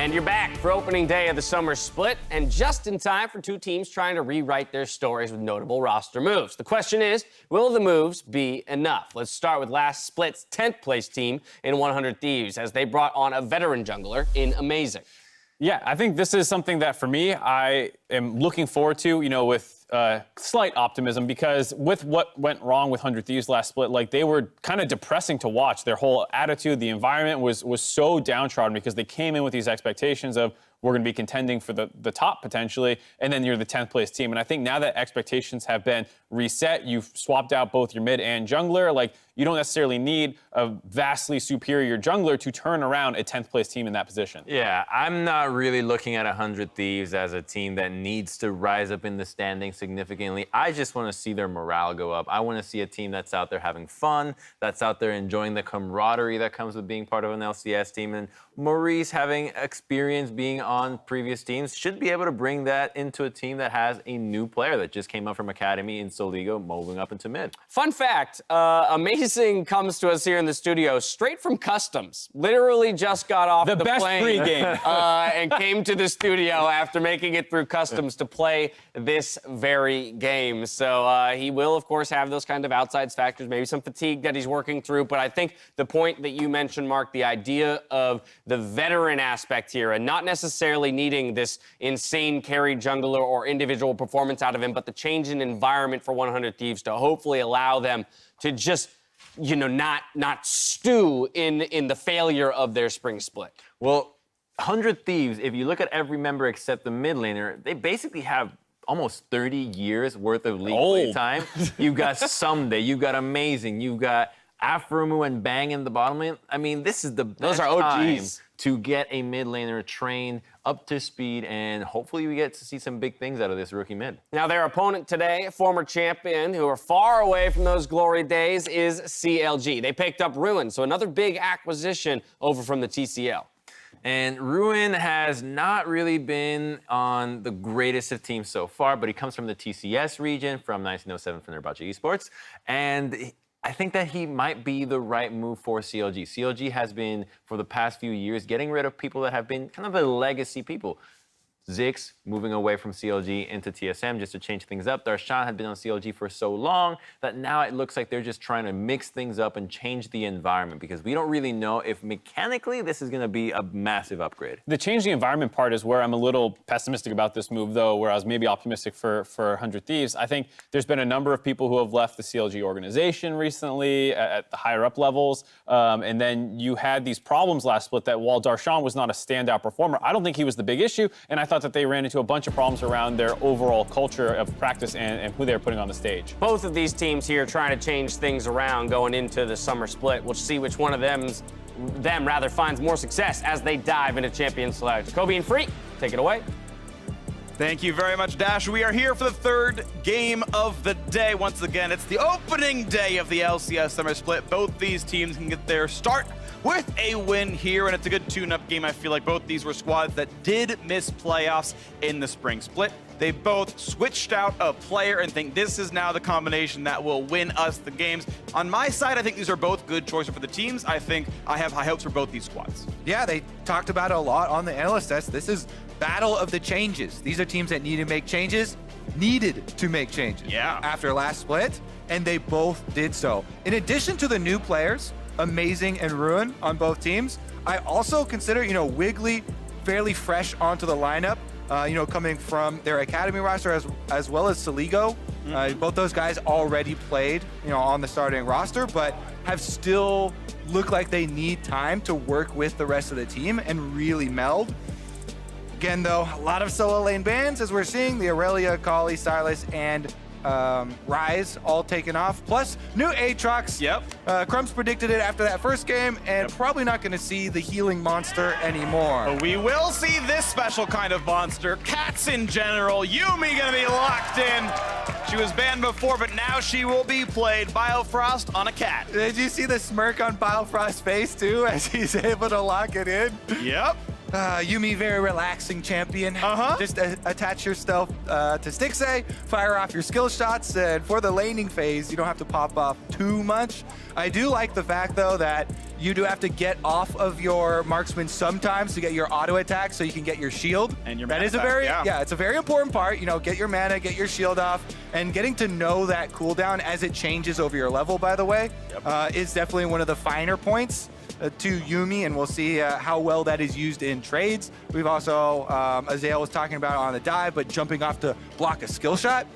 And you're back for opening day of the summer split, and just in time for two teams trying to rewrite their stories with notable roster moves. The question is, will the moves be enough? Let's start with last split's 10th place team in 100 Thieves, as they brought on a veteran jungler in Amazing. Yeah, I think this is something that, for me, I am looking forward to, with slight optimism, because with what went wrong with 100 Thieves last split, like, they were kind of depressing to watch. Their whole attitude, the environment was so downtrodden because they came in with these expectations of, we're going to be contending for the top potentially, and then you're the 10th place team. And I think now that expectations have been reset, you've swapped out both your mid and jungler, like, you don't necessarily need a vastly superior jungler to turn around a 10th place team in that position. Yeah, I'm not really looking at 100 Thieves as a team that needs to rise up in the standings significantly. I just want to see their morale go up. I want to see a team that's out there having fun, that's out there enjoying the camaraderie that comes with being part of an LCS team. And Maurice, having experience being on previous teams, should be able to bring that into a team that has a new player that just came up from Academy in Soligo, moving up into mid. Fun fact, Amazing comes to us here in the studio straight from Customs. Literally just got off the best plane pregame. And came to the studio after making it through Customs to play this very game. So he will, of course, have those kind of outside factors, maybe some fatigue that he's working through. But I think the point that you mentioned, Mark, the idea of the veteran aspect here and not necessarily needing this insane carry jungler or individual performance out of him, but the change in environment for 100 Thieves to hopefully allow them to just, not stew in the failure of their spring split. Well, 100 Thieves, if you look at every member except the mid laner, they basically have almost 30 years worth of league play time. You've got Someday, you've got Amazing, you've got Afromu and Bang in the bottom lane. I mean, this is the best time to get a mid laner trained up to speed, and hopefully we get to see some big things out of this rookie mid. Now, their opponent today, a former champion who are far away from those glory days, is CLG. They picked up Ruin, so another big acquisition over from the TCL. And Ruin has not really been on the greatest of teams so far, but he comes from the TCS region, from 1907 Fenerbahce Esports, and I think that he might be the right move for CLG. CLG has been, for the past few years, getting rid of people that have been kind of the legacy people. Ziggs moving away from CLG into TSM just to change things up. Darshan had been on CLG for so long that now it looks like they're just trying to mix things up and change the environment, because we don't really know if mechanically this is going to be a massive upgrade. The change the environment part is where I'm a little pessimistic about this move, though, where I was maybe optimistic for 100 Thieves. I think there's been a number of people who have left the CLG organization recently at the higher up levels, and then you had these problems last split that while Darshan was not a standout performer, I don't think he was the big issue, and I thought that they ran into a bunch of problems around their overall culture of practice and who they were putting on the stage. Both of these teams here trying to change things around going into the summer split. We'll see which one of them finds more success as they dive into Champion Select. Kobe and Free, take it away. Thank you very much, Dash. We are here for the third game of the day. Once again, it's the opening day of the LCS Summer Split. Both these teams can get their start with a win here, and it's a good tune-up game. I feel like both these were squads that did miss playoffs in the spring split. They both switched out a player and think this is now the combination that will win us the games. On my side, I think these are both good choices for the teams. I think I have high hopes for both these squads. Yeah, they talked about it a lot on the analyst test. This is battle of the changes. These are teams that needed to make changes after last split, and they both did so. In addition to the new players, Amazing and Ruin on both teams, I also consider, Wiggly fairly fresh onto the lineup, coming from their academy roster as well as Soligo. Both those guys already played, on the starting roster, but have still looked like they need time to work with the rest of the team and really meld. Again, though, a lot of solo lane bans, as we're seeing, the Aurelia, Kali, Silas, and Rise all taken off, plus new Aatrox. Yep. Crumbs predicted it after that first game, and probably not going to see the healing monster anymore. But we will see this special kind of monster. Cats in general. Yumi going to be locked in. She was banned before, but now she will be played. Biofrost on a cat. Did you see the smirk on Biofrost's face, too, as he's able to lock it in? Yep. Yumi, very relaxing champion. Just attach yourself to Stixay, fire off your skill shots, and for the laning phase, you don't have to pop off too much. I do like the fact, though, that you do have to get off of your marksman sometimes to get your auto attack so you can get your shield. And your That mana is a back, very, yeah. it's a very important part. You know, get your mana, get your shield off, and getting to know that cooldown as it changes over your level, by the way, is definitely one of the finer points to Yumi, and we'll see how well that is used in trades. We've also, Azael was talking about on the dive, but jumping off to block a skill shot,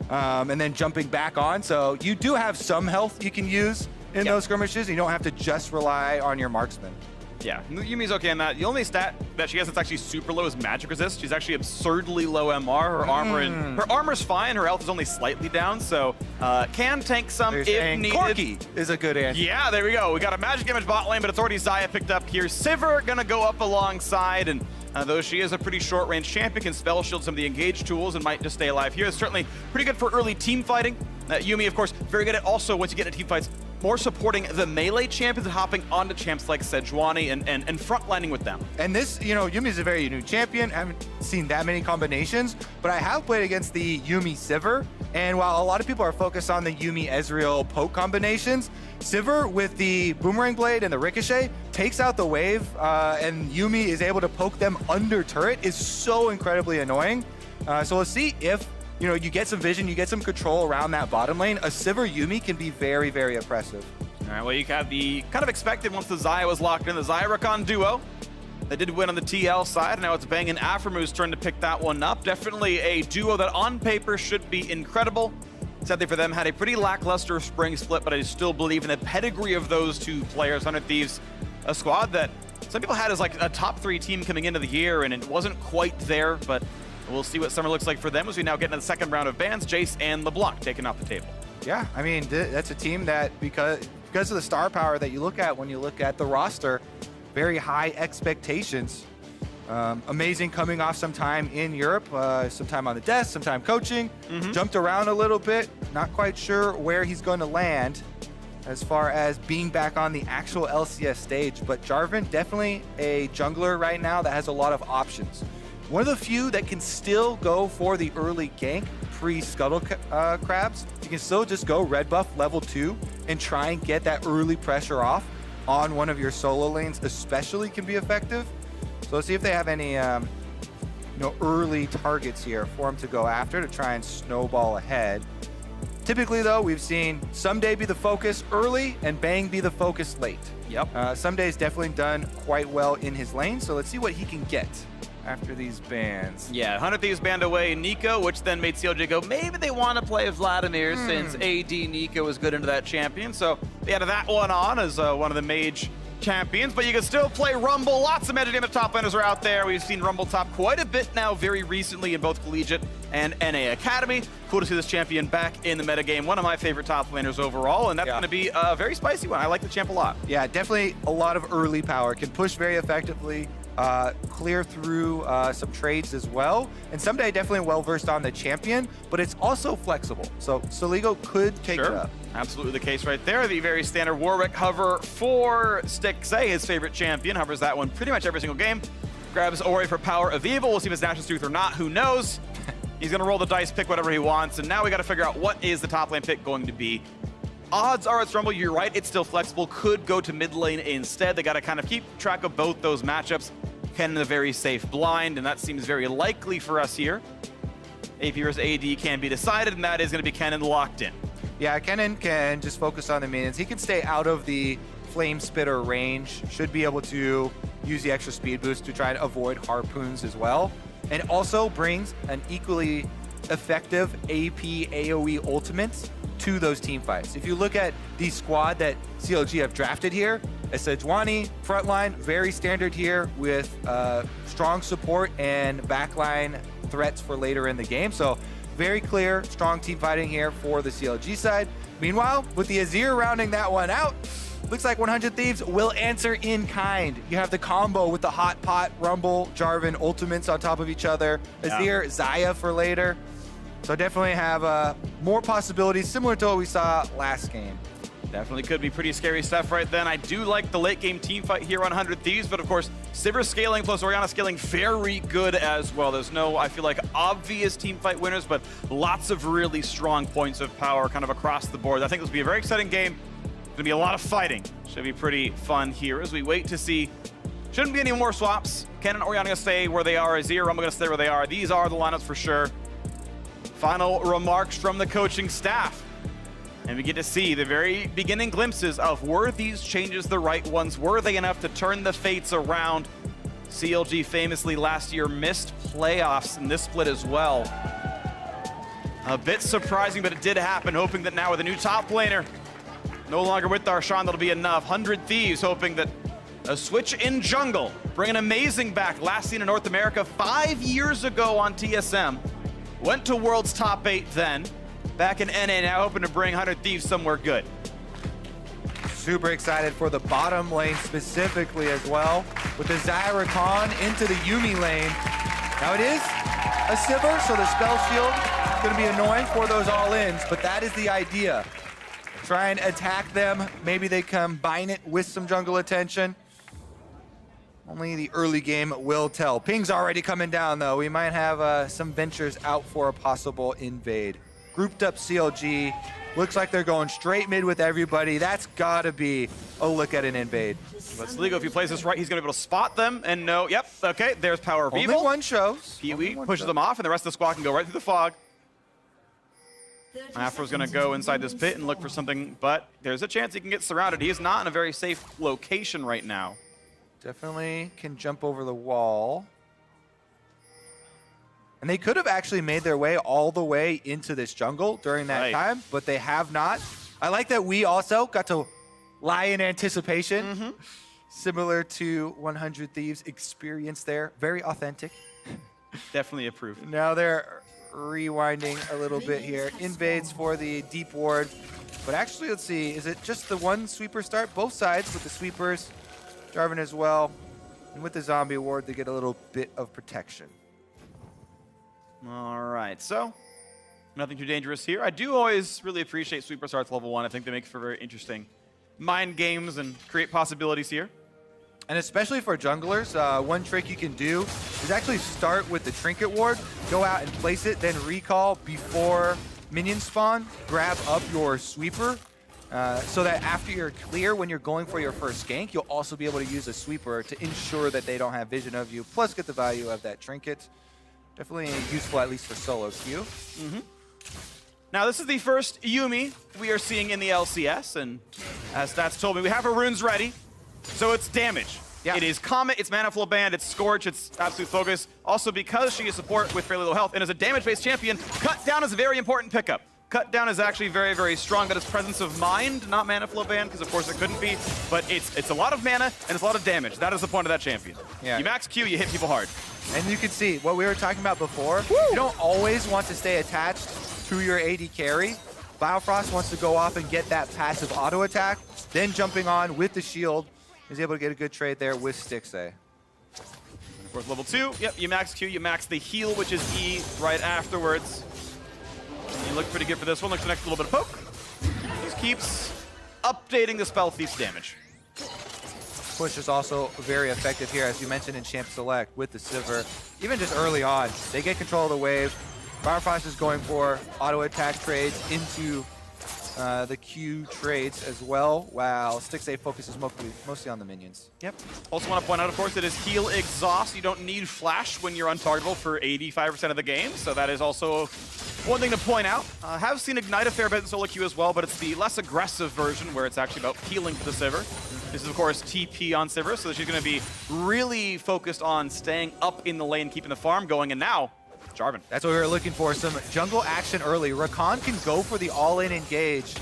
and then jumping back on. So you do have some health you can use in those skirmishes. You don't have to just rely on your marksman. Yeah, Yumi's okay on that. The only stat that she has that's actually super low is magic resist. She's actually absurdly low MR. Her armor's fine. Her health is only slightly down, so can tank some if needed. Corki is a good answer. Yeah, there we go. We got a magic damage bot lane, but it's already Xayah picked up here. Sivir gonna go up alongside, and though she is a pretty short-range champion, can spell shield some of the engaged tools and might just stay alive here. It's certainly pretty good for early team fighting. Yumi, of course, very good at also, once you get into team fights, more supporting the melee champions and hopping onto champs like Sejuani and frontlining with them. And this, you know, Yumi is a very new champion. I haven't seen that many combinations, but I have played against the Yumi Sivir. And while a lot of people are focused on the Yumi Ezreal poke combinations, Sivir with the Boomerang Blade and the Ricochet takes out the wave, and Yumi is able to poke them under turret. Is so incredibly annoying. So we'll see if, you know, you get some vision, you get some control around that bottom lane. A Sivir Yumi can be very, very oppressive. All right, well, you got the kind of expected once the Xayah was locked in, the Xayah Rakan duo. They did win on the TL side. Now it's Bang and Aphromu's turn to pick that one up. Definitely a duo that on paper should be incredible. Sadly for them, had a pretty lackluster spring split, but I still believe in the pedigree of those two players. 100 Thieves, a squad that some people had as like a top 3 team coming into the year, and it wasn't quite there, but we'll see what summer looks like for them as we now get into the second round of bans. Jace and LeBlanc taken off the table. Yeah, I mean, that's a team that, because of the star power that you look at when you look at the roster, very high expectations. Amazing coming off some time in Europe, some time on the desk, some time coaching, jumped around a little bit, not quite sure where he's going to land as far as being back on the actual LCS stage, but Jarvan, definitely a jungler right now that has a lot of options. One of the few that can still go for the early gank pre-Scuttle Crabs. You can still just go red buff level 2 and try and get that early pressure off on one of your solo lanes, especially can be effective. So let's see if they have any early targets here for him to go after to try and snowball ahead. Typically, though, we've seen Someday be the focus early and Bang be the focus late. Yep. Someday's definitely done quite well in his lane, so let's see what he can get after these bans. Yeah, 100 Thieves banned away Nico, which then made CLG go, maybe they want to play Vladimir since AD Nico was good into that champion. So they added that one on as one of the mage champions, but you can still play Rumble. Lots of meta damage top laners are out there. We've seen Rumble top quite a bit now very recently in both Collegiate and NA Academy. Cool to see this champion back in the metagame. One of my favorite top laners overall, and that's going to be a very spicy one. I like the champ a lot. Yeah, definitely a lot of early power. Can push very effectively, clear through some trades as well. And Someday definitely well-versed on the champion, but it's also flexible. So Soligo could take it up. Absolutely the case right there. The very standard Warwick hover for Stixay, his favorite champion. Hovers that one pretty much every single game. Grabs Ori for Power of Evil. We'll see if it's Nash's Truth or not. Who knows? He's going to roll the dice, pick whatever he wants. And now we got to figure out what is the top lane pick going to be. Odds are it's Rumble. You're right. It's still flexible. Could go to mid lane instead. They got to kind of keep track of both those matchups. Ken in a very safe blind, and that seems very likely for us here. AP versus AD can be decided, and that is going to be Kennen locked in. Yeah, Kennen can just focus on the minions. He can stay out of the Flame Spitter range. Should be able to use the extra speed boost to try to avoid harpoons as well. And also brings an equally effective AP AoE ultimate to those team fights. If you look at the squad that CLG have drafted here, Sejuani, frontline, very standard here with strong support and backline threats for later in the game. So very clear, strong team fighting here for the CLG side. Meanwhile, with the Azir rounding that one out, looks like 100 Thieves will answer in kind. You have the combo with the Hot Pot, Rumble, Jarvan ultimates on top of each other. Azir, Xayah for later. So definitely have more possibilities, similar to what we saw last game. Definitely could be pretty scary stuff right then. I do like the late game team fight here on 100 Thieves, but of course, Sivir scaling plus Orianna scaling very good as well. There's no, I feel like, obvious team fight winners, but lots of really strong points of power kind of across the board. I think this will be a very exciting game. There's gonna be a lot of fighting. Should be pretty fun here as we wait to see. Shouldn't be any more swaps. Ken and Orianna gonna stay where they are. Azir, Rumble gonna stay where they are. These are the lineups for sure. Final remarks from the coaching staff. And we get to see the very beginning glimpses of, were these changes the right ones? Were they enough to turn the fates around? CLG famously last year missed playoffs in this split as well. A bit surprising, but it did happen, hoping that now with a new top laner, no longer with Darshan, that'll be enough. 100 Thieves hoping that a switch in jungle, bringing Amazing back, last seen in North America 5 years ago on TSM. Went to World's top 8 then. Back in NA now, hoping to bring 100 Thieves somewhere good. Super excited for the bottom lane specifically as well. With the Zyra Khan into the Yuumi lane. Now it is a Sivir, so the spell shield is going to be annoying for those all-ins, but that is the idea. Try and attack them. Maybe they combine it with some jungle attention. Only the early game will tell. Ping's already coming down though. We might have some ventures out for a possible invade. Grouped up CLG. Looks like they're going straight mid with everybody. That's gotta be a look at an invade. But Sligo, if he plays this right, he's gonna be able to spot them and know, yep, okay, there's Power of Only Evil. one shows. Pee-wee pushes them off, and the rest of the squad can go right through the fog. Afro's gonna go inside this pit and look for something, but there's a chance he can get surrounded. He is not in a very safe location right now. Definitely can jump over the wall. And they could have actually made their way all the way into this jungle during that time, but they have not. I like that we also got to lie in anticipation. Similar to 100 Thieves experience there. Very authentic. Definitely approved. Now they're rewinding a little bit here. Invades for the deep ward. But actually, let's see, is it just the one sweeper start? Both sides with the sweepers. Jarvan as well. And with the zombie ward, they get a little bit of protection. All right, so nothing too dangerous here. I do always really appreciate sweeper starts level 1. I think they make for very interesting mind games and create possibilities here. And especially for junglers, one trick you can do is actually start with the trinket ward, go out and place it, then recall before minions spawn, grab up your sweeper, so that after you're clear, when you're going for your first gank, you'll also be able to use a sweeper to ensure that they don't have vision of you, plus get the value of that trinket. Definitely useful, at least for solo queue. Now, this is the first Yuumi we are seeing in the LCS, and as Stats told me, we have our runes ready, so it's damage. Yeah. It is Comet, it's Mana Flow Band, it's Scorch, it's Absolute Focus. Also, because she is support with fairly low health and is a damage-based champion, Cut Down is a very important pickup. Cut Down is actually very, very strong. That is Presence of Mind, not Mana Flow Band, because of course it couldn't be, but it's a lot of mana and it's a lot of damage. That is the point of that champion. Yeah. You max Q, you hit people hard. And you can see what we were talking about before. You don't always want to stay attached to your AD carry. Biofrost wants to go off and get that passive auto attack, then jumping on with the shield, is able to get a good trade there with Stixay. Of course, level 2, yep, you max Q, you max the heal, which is E right afterwards. And you look pretty good for this one. Looks for the next little bit of poke. Just keeps updating the Spell Thief's damage. Push is also very effective here, as you mentioned in Champ Select with the Sivir. Even just early on, they get control of the wave. Biofrost is going for auto attack trades into the Q trades as well, while Stixay focuses mostly on the minions. Yep. Also want to point out, of course, it is heal exhaust. You don't need flash when you're untargetable for 85% of the game, so that is also one thing to point out. Have seen Ignite a fair bit in solo queue as well, but it's the less aggressive version where it's actually about healing for the Sivir. This is, of course, TP on Sivir, so she's going to be really focused on staying up in the lane, keeping the farm going, and now Jarvan. That's what we were looking for, some jungle action early. Rakan can go for the all-in engage.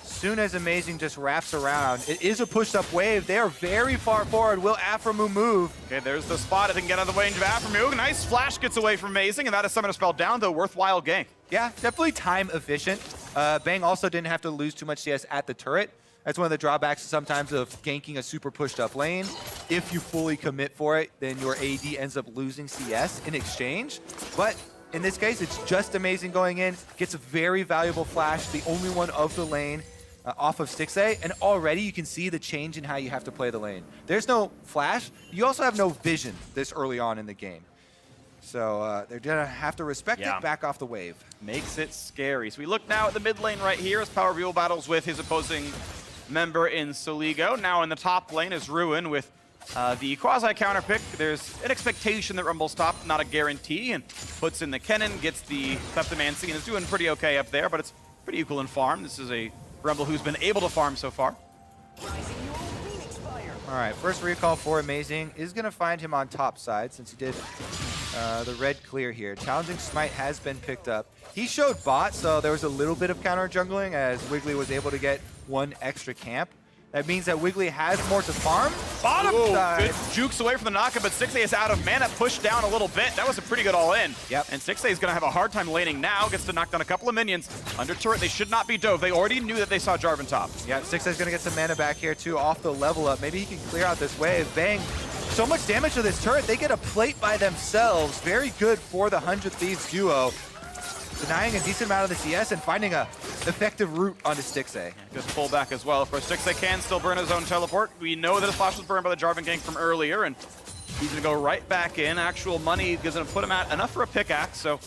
Soon as Amazing just wraps around. It is a pushed-up wave. They are very far forward. Will Aphromoo move? Okay, there's the spot. I think get out of the way into Aphromoo. Nice flash gets away from Amazing, and that is Summoner Spell down, though worthwhile gank. Yeah, definitely time efficient. Bang also didn't have to lose too much CS at the turret. That's one of the drawbacks sometimes of ganking a super pushed up lane. If you fully commit for it, then your AD ends up losing CS in exchange. But in this case, it's just Amazing going in, gets a very valuable flash, the only one of the lane. off of Stixay, and already you can see the change in how you have to play the lane. There's no flash. You also have no vision this early on in the game. So they're going to have to respect it, back off the wave. Makes it scary. So we look now at the mid lane right here as Power View battles with his opposing member in Soligo. Now in the top lane is Ruin with the quasi-counter pick. There's an expectation that Rumble's top, not a guarantee, and puts in the Kennen, gets the Kleptomancy, and is doing pretty okay up there, but it's pretty equal in farm. This is a Rumble who's been able to farm so far. All right, first recall for Amazing is going to find him on top side since he did the red clear here. Challenging Smite has been picked up. He showed bot, so there was a little bit of counter jungling as Wiggly was able to get one extra camp. That means that Wiggly has more to farm. Bottom side. Good jukes away from the knockup, but Stixay is out of mana, pushed down a little bit. That was a pretty good all-in. Yep. And Stixay is going to have a hard time laning now. Gets to knock down a couple of minions. Under turret, they should not be dove. They already knew that they saw Jarvan top. Yeah, Stixay's going to get some mana back here, too, off the level up. Maybe he can clear out this wave. Bang. So much damage to this turret. They get a plate by themselves. Very good for the 100 Thieves duo. Denying a decent amount of the CS and finding a effective route onto Stixay. Good pullback as well. Of course, Stixay can still burn his own teleport. We know that his flash was burned by the Jarvan gank from earlier, and he's going to go right back in. Actual money is going to put him at enough for a pickaxe, so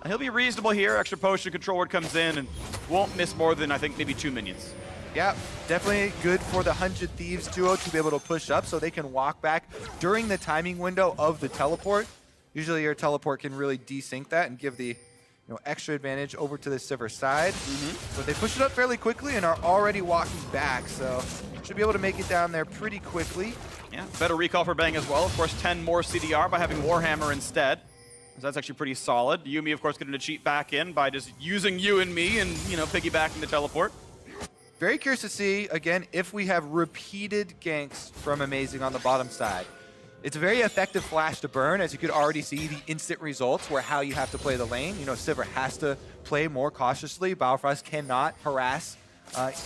he'll be reasonable here. Extra potion control ward comes in and won't miss more than, I think, maybe 2 minions. Yeah, definitely good for the 100 Thieves duo to be able to push up so they can walk back during the timing window of the teleport. Usually your teleport can really desync that and give the extra advantage over to the Sivir side. But they push it up fairly quickly and are already walking back, so should be able to make it down there pretty quickly. Yeah, better recall for Bang as well. Of course, 10 more CDR by having Warhammer instead. So that's actually pretty solid. Yuumi, of course, getting to cheat back in by just using you and me and, piggybacking the teleport. Very curious to see, again, if we have repeated ganks from Amazing on the bottom side. It's a very effective flash to burn, as you could already see the instant results where how you have to play the lane. Sivir has to play more cautiously. Balfrost cannot harass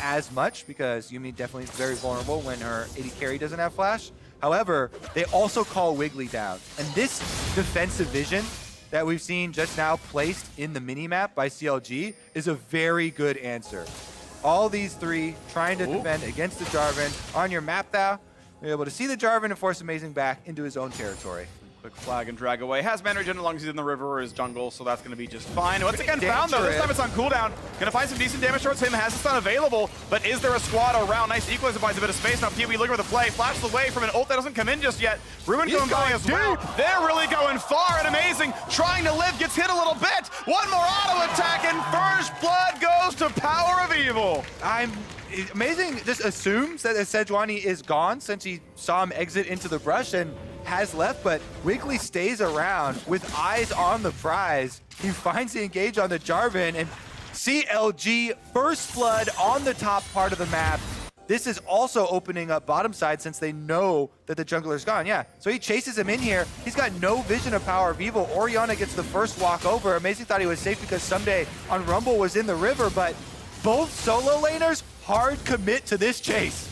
as much because Yuumi definitely is very vulnerable when her AD carry doesn't have flash. However, they also call Wiggly down. And this defensive vision that we've seen just now placed in the minimap by CLG is a very good answer. All these three trying to defend against the Jarvan on your map now. You're able to see the Jarvan and force Amazing back into his own territory. Quick flag and drag away. Has mana regen as long as he's in the river or his jungle, so that's going to be just fine. Once again, found though. This time it's on cooldown. Going to find some decent damage towards him. Has the stun available, but is there a squad around? Nice equalizer, buys a bit of space. Now PoE looking for the play. Flashes away from an ult that doesn't come in just yet. Ruin going by as well. They're really going far and Amazing. Trying to live, gets hit a little bit. One more auto attack and first blood goes to Power of Evil. Amazing just assumes that Sejuani is gone since he saw him exit into the brush and has left, but Wiggly stays around with eyes on the prize. He finds the engage on the Jarvan, and CLG first blood on the top part of the map. This is also opening up bottom side since they know that the jungler's gone. Yeah, so he chases him in here. He's got no vision of Power of Evil. Orianna gets the first walk over. Amazing thought he was safe because Someday on Rumble was in the river, but both solo laners hard commit to this chase.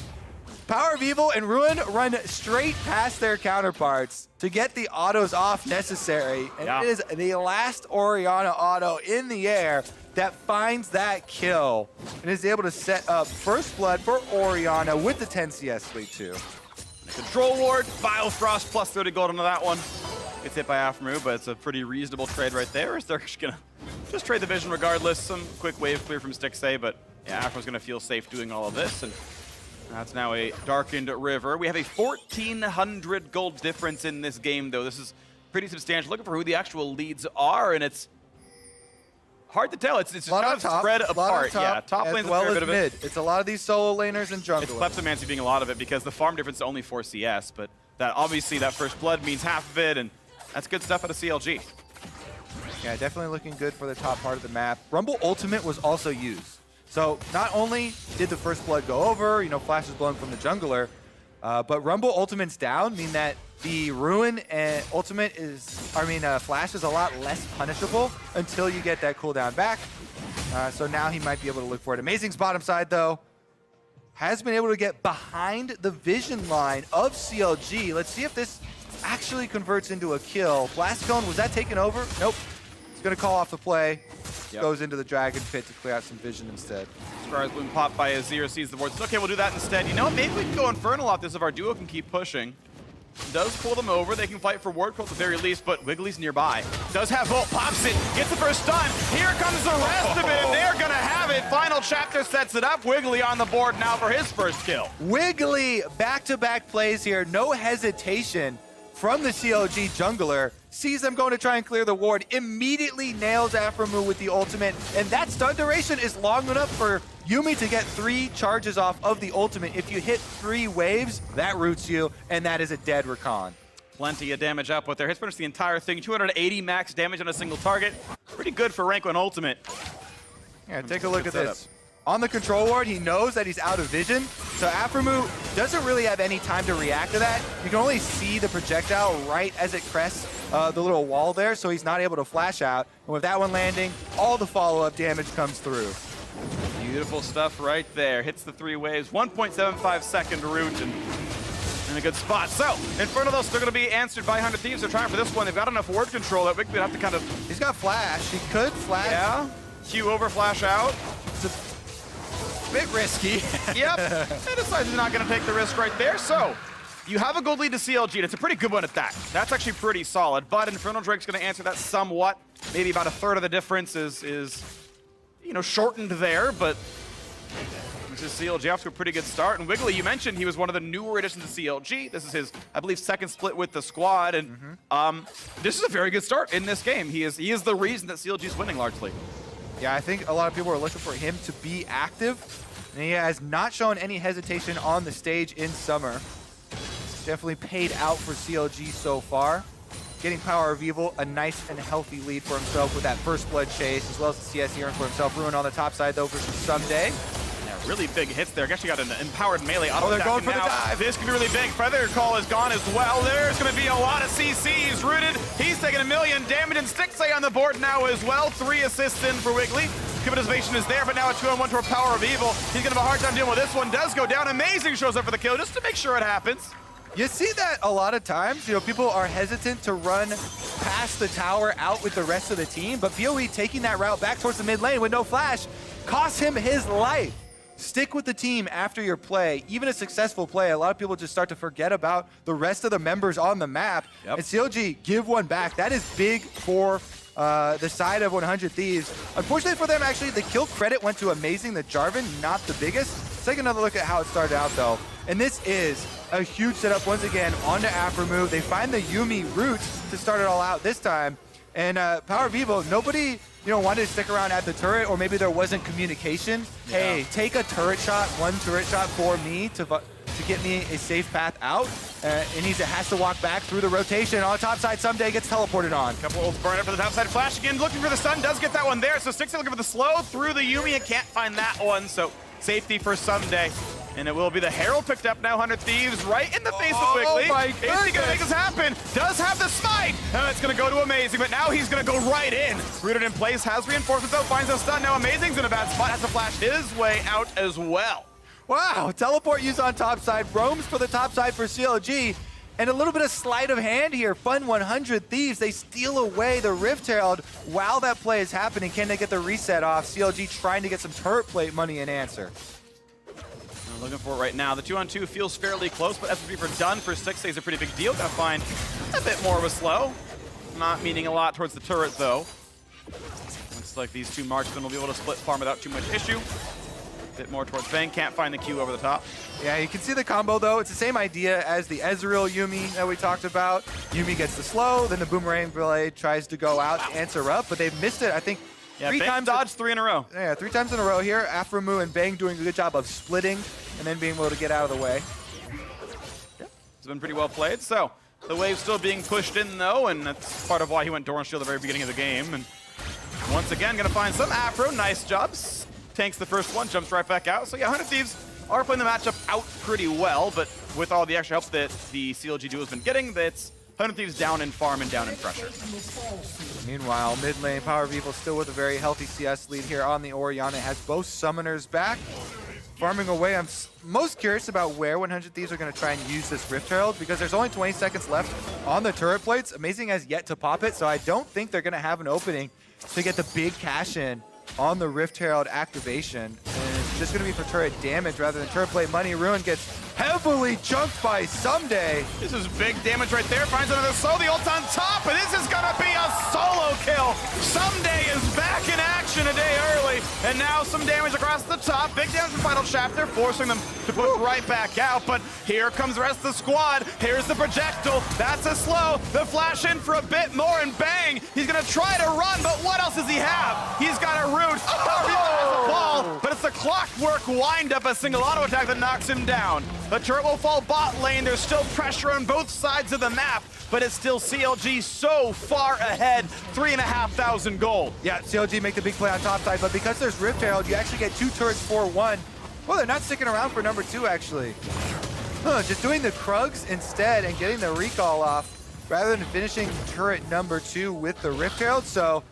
Power of Evil and Ruin run straight past their counterparts to get the autos off necessary. And it is the last Orianna auto in the air that finds that kill and is able to set up first blood for Orianna with the 10 CS lead too. Control ward, Biofrost plus 30 gold into that one. Gets hit by Afmaru, but it's a pretty reasonable trade right there. They're just gonna trade the vision regardless. Some quick wave clear from Stixay, but yeah, Afmaru's gonna feel safe doing all of this. And that's now a darkened river. We have a 1,400 gold difference in this game, though. This is pretty substantial. Looking for who the actual leads are, and it's hard to tell. It's just kind of spread apart. Yeah, top lane's a fair bit of it. It's a lot of these solo laners and junglers. It's Kleptomancy being a lot of it because the farm difference is only 4 CS, but that obviously that first blood means half of it, and that's good stuff out of CLG. Yeah, definitely looking good for the top part of the map. Rumble Ultimate was also used. So not only did the first blood go over, flash is blown from the jungler, but Rumble Ultimate's down, mean that the Ruin and Ultimate Flash is a lot less punishable until you get that cooldown back. So now he might be able to look for it. Amazing's bottom side, though, has been able to get behind the vision line of CLG. Let's see if this actually converts into a kill. Blast Cone, was that taken over? Nope. It's going to call off the play. goes into the Dragon Pit to clear out some vision instead. Scar's Bloom popped by Azir, sees the board. Says, okay, we'll do that instead. You know, maybe we can go Infernal off this if our duo can keep pushing. Does pull them over. They can fight for ward control at the very least, but Wiggly's nearby. Does have Volt, pops it, gets the first stun. Here comes the rest of it, and they're gonna have it. Final chapter sets it up. Wiggly on the board now for his first kill. Wiggly back-to-back plays here. No hesitation from the CLG jungler. Sees them going to try and clear the ward. Immediately nails Aphromoo with the ultimate. And that stun duration is long enough for Yuumi to get 3 charges off of the ultimate. If you hit 3 waves, that roots you, and that is a dead Rakan. Plenty of damage up with their hits finish the entire thing. 280 max damage on a single target. Pretty good for rank 1 ultimate. Yeah, take a look at this. On the control ward, he knows that he's out of vision, so Aphromoo doesn't really have any time to react to that. You can only see the projectile right as it crests the little wall there, so he's not able to flash out. And with that one landing, all the follow-up damage comes through. Beautiful stuff right there. Hits the 3 waves. 1.75 second root and in a good spot. So, Inferno though still going to be answered by 100 Thieves. They're trying for this one. They've got enough ward control that Wiggly would have to kind of... He's got flash. He could flash. Yeah. Q over, flash out. It's a bit risky. Yep. They decides he's not going to take the risk right there. So, you have a gold lead to CLG, and it's a pretty good one at that. That's actually pretty solid. But Infernal Drake's going to answer that somewhat. Maybe about a third of the difference is you know, shortened there, but this is CLG off to a pretty good start. And Wiggly, you mentioned he was one of the newer additions to CLG. This is his, I believe, second split with the squad, and this is a very good start in this game. He is the reason that CLG is winning largely. Yeah, I think a lot of people are looking for him to be active, and he has not shown any hesitation on the stage in summer. Definitely paid out for CLG so far. Getting Power of Evil, a nice and healthy lead for himself with that first blood chase, as well as the CS earn for himself. Ruin on the top side, though, versus Someday. Yeah, really big hits there. Actually got an empowered melee auto. Oh, they're going for the dive. This could be really big. Feather Call is gone as well. There's going to be a lot of CCs rooted. He's taking 1 million damage, and Stixay on the board now as well. 3 assists in for Wiggly. Motivation is there, but now a 2-on-1 toward Power of Evil. He's going to have a hard time dealing with this one. Does go down. Amazing shows up for the kill just to make sure it happens. You see that a lot of times. You know, people are hesitant to run past the tower out with the rest of the team, but BOE taking that route back towards the mid lane with no flash costs him his life. Stick with the team after your play. Even a successful play, a lot of people just start to forget about the rest of the members on the map. Yep. And CLG give one back. That is big for the side of 100 Thieves. Unfortunately for them, actually, the kill credit went to Amazing, the Jarvan, not the biggest. Let's take another look at how it started out, though. And this is a huge setup once again onto Aphromoo. They find the Yuumi route to start it all out this time. And Power of Evil, nobody wanted to stick around at the turret, or maybe there wasn't communication. Yeah. Hey, take a turret shot, one turret shot for me to get me a safe path out. And he has to walk back through the rotation. On the top side, Someday gets teleported on. Couple ults burn up for the top side. Flash again, looking for the stun, does get that one there. So Stixay looking for the slow through the Yuumi and can't find that one. So safety for Someday. And it will be the Herald picked up now. 100 Thieves right in the face of Wiggly. Oh my Is he going to make this happen? Does have the smite. And it's going to go to Amazing, but now he's going to go right in. Rooted in place, has reinforcements though, finds a stun. Now Amazing's in a bad spot, has to flash his way out as well. Wow, teleport used on top side, roams for the top side for CLG, and a little bit of sleight of hand here. Fun 100 Thieves, they steal away the Rift Herald while that play is happening. Can they get the reset off? CLG trying to get some turret plate money in answer. I'm looking for it right now. The 2-on-2 feels fairly close, but SPP for done for Stixay is a pretty big deal. Gonna find a bit more of a slow. Not meaning a lot towards the turret though. Looks like these two marksmen will be able to split farm without too much issue. Bit more towards Fang, can't find the Q over the top. Yeah, you can see the combo though. It's the same idea as the Ezreal Yuumi that we talked about. Yuumi gets the slow, then the Boomerang Blade tries to go out to answer up, but they've missed it, I think, yeah, 3 Bang times. dodged 3 in a row. Yeah, 3 times in a row here. Aphromoo and Bang doing a good job of splitting and then being able to get out of the way. Yep. It's been pretty well played. So the wave's still being pushed in though, and that's part of why he went Doran Shield at the very beginning of the game. And once again, gonna find some Afro. Nice jobs. Tanks the first one, jumps right back out. So yeah, 100 Thieves are playing the matchup out pretty well, but with all the extra help that the CLG duo has been getting, that's 100 Thieves down in farm and down in pressure. Meanwhile, mid lane, Power of Evil still with a very healthy CS lead here on the Orianna. Has both summoners back. Farming away, I'm most curious about where 100 Thieves are going to try and use this Rift Herald, because there's only 20 seconds left on the turret plates. Amazing has yet to pop it, so I don't think they're going to have an opening to get the big cash in on the Rift Herald activation. And it's just going to be for turret damage rather than turret plate money. Ruin gets heavily chunked by Someday. This is big damage right there. Finds another slow. The ult on top, and this is going to be a solo kill. Someday is back in action a day early, and now some damage across the top. Big damage from Final Chapter, forcing them to push right back out. But here comes the rest of the squad. Here's the projectile. That's a slow. The flash in for a bit more, and bang! He's going to try to run, but what else does he have? He's got a root. Has a ball, but it's the clockwork wind-up, a single auto attack that knocks him down. The turret will fall bot lane. There's still pressure on both sides of the map, but it's still CLG so far ahead. 3,500 gold. Yeah, CLG make the big play on top side, but because there's Rift Herald, you actually get 2 turrets for 1. Well, they're not sticking around for number 2, actually. Just doing the Krugs instead and getting the recall off rather than finishing turret number 2 with the Rift Herald. So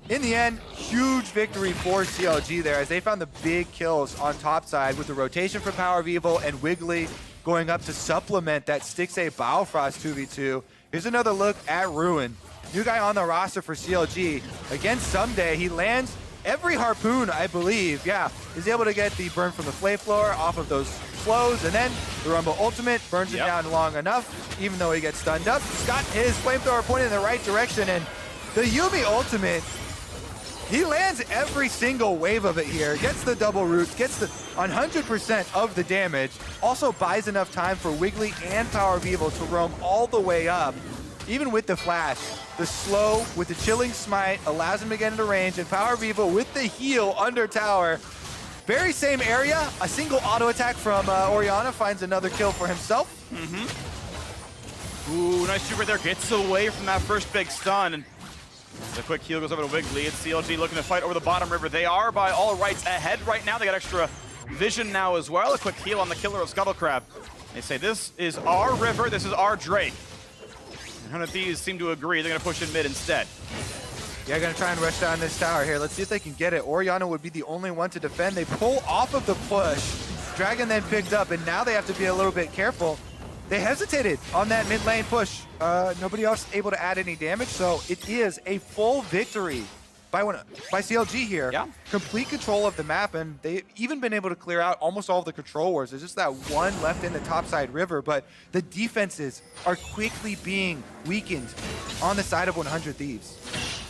in the end, huge victory for CLG there as they found the big kills on top side with the rotation from Power of Evil and Wiggly going up to supplement that Stixxay Biofrost 2v2. Here's another look at Ruin. New guy on the roster for CLG. Against Someday, he lands every harpoon, I believe. Yeah, he's able to get the burn from the Flamethrower off of those flows, and then the Rumble ultimate burns it down long enough, even though he gets stunned up. He's got his Flamethrower pointed in the right direction, and the Yuumi ultimate, he lands every single wave of it here, gets the double root, gets the 100% of the damage, also buys enough time for Wiggly and Power of Evil to roam all the way up. Even with the flash, the slow with the chilling smite allows him to get into range, and Power of Evil with the heal under tower. Very same area, a single auto attack from Orianna finds another kill for himself. Ooh, nice shoot right there. Gets away from that first big stun. And the quick heal goes over to Wiggly. It's CLG looking to fight over the bottom river. They are, by all rights, ahead right now. They got extra vision now as well. A quick heal on the killer of Scuttlecrab. They say, this is our river, this is our Drake. And none of these seem to agree. They're going to push in mid instead. Yeah, gonna try and rush down this tower here. Let's see if they can get it. Orianna would be the only one to defend. They pull off of the push. Dragon then picked up, and now they have to be a little bit careful. They hesitated on that mid lane push. Nobody else able to add any damage, so it is a full victory by CLG here. Yeah. Complete control of the map, and they've even been able to clear out almost all of the control wars. There's just that one left in the topside river, but the defenses are quickly being weakened on the side of 100 Thieves.